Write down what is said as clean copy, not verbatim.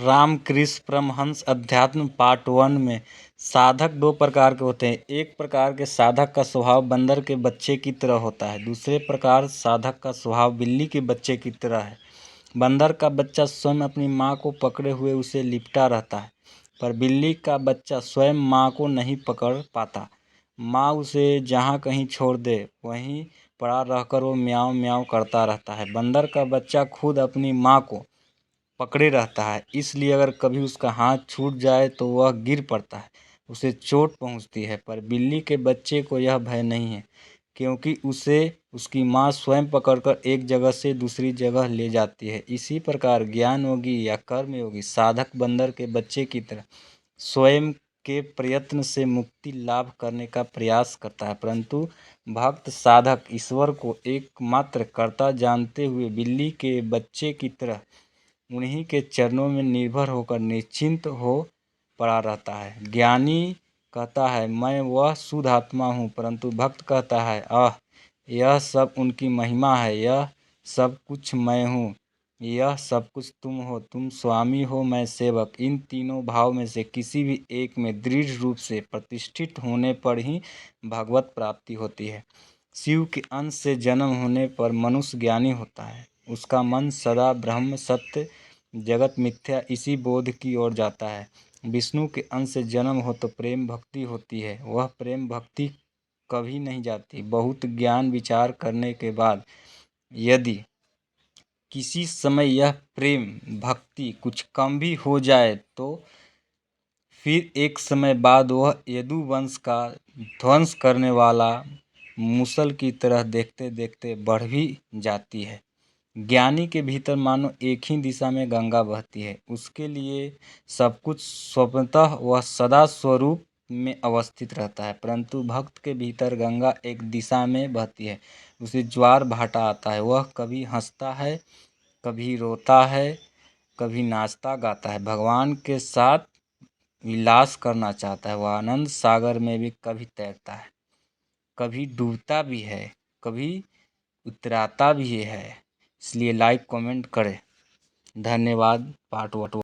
रामकृष्ण परमहंस अध्यात्म पार्ट 1 में साधक दो प्रकार के होते हैं। एक प्रकार के साधक का स्वभाव बंदर के बच्चे की तरह होता है। दूसरे प्रकार साधक का स्वभाव बिल्ली के बच्चे की तरह है। बंदर का बच्चा स्वयं अपनी माँ को पकड़े हुए उसे लिपटा रहता है, पर बिल्ली का बच्चा स्वयं माँ को नहीं पकड़ पाता। माँ उसे जहाँ कहीं छोड़ दे वहीं पड़ा रहकर वो म्याऊं म्याऊं करता रहता है। बंदर का बच्चा खुद अपनी माँ को पकड़े रहता है, इसलिए अगर कभी उसका हाथ छूट जाए तो वह गिर पड़ता है, उसे चोट पहुंचती है। पर बिल्ली के बच्चे को यह भय नहीं है, क्योंकि उसे उसकी माँ स्वयं पकड़कर एक जगह से दूसरी जगह ले जाती है। इसी प्रकार ज्ञान योगी या कर्म योगी साधक बंदर के बच्चे की तरह स्वयं के प्रयत्न से मुक्ति लाभ करने का प्रयास करता है, परंतु भक्त साधक ईश्वर को एकमात्र कर्ता जानते हुए बिल्ली के बच्चे की तरह उन्हीं के चरणों में निर्भर होकर निश्चिंत हो पड़ा रहता है। ज्ञानी कहता है मैं वह शुद्ध आत्मा हूँ, परंतु भक्त कहता है यह सब उनकी महिमा है, यह सब कुछ मैं हूँ, यह सब कुछ तुम हो, तुम स्वामी हो मैं सेवक। इन तीनों भाव में से किसी भी एक में दृढ़ रूप से प्रतिष्ठित होने पर ही भगवत प्राप्ति होती है। शिव के अंश से जन्म होने पर मनुष्य ज्ञानी होता है, उसका मन सदा ब्रह्म सत्य जगत मिथ्या इसी बोध की ओर जाता है। विष्णु के अंश से जन्म हो तो प्रेम भक्ति होती है, वह प्रेम भक्ति कभी नहीं जाती। बहुत ज्ञान विचार करने के बाद यदि किसी समय यह प्रेम भक्ति कुछ कम भी हो जाए तो फिर एक समय बाद वह यदु वंश का ध्वंस करने वाला मूसल की तरह देखते देखते बढ़ भी जाती है। ज्ञानी के भीतर मानो एक ही दिशा में गंगा बहती है, उसके लिए सब कुछ स्वतंत्रतः वह सदा स्वरूप में अवस्थित रहता है, परंतु भक्त के भीतर गंगा एक दिशा में बहती है, उसे ज्वार भाटा आता है। वह कभी हंसता है, कभी रोता है, कभी नाचता गाता है, भगवान के साथ विलास करना चाहता है। वह आनंद सागर में भी कभी तैरता है, कभी डूबता भी है, कभी उतराता भी है। इसलिए लाइक कमेंट करें। धन्यवाद। पार्ट 1।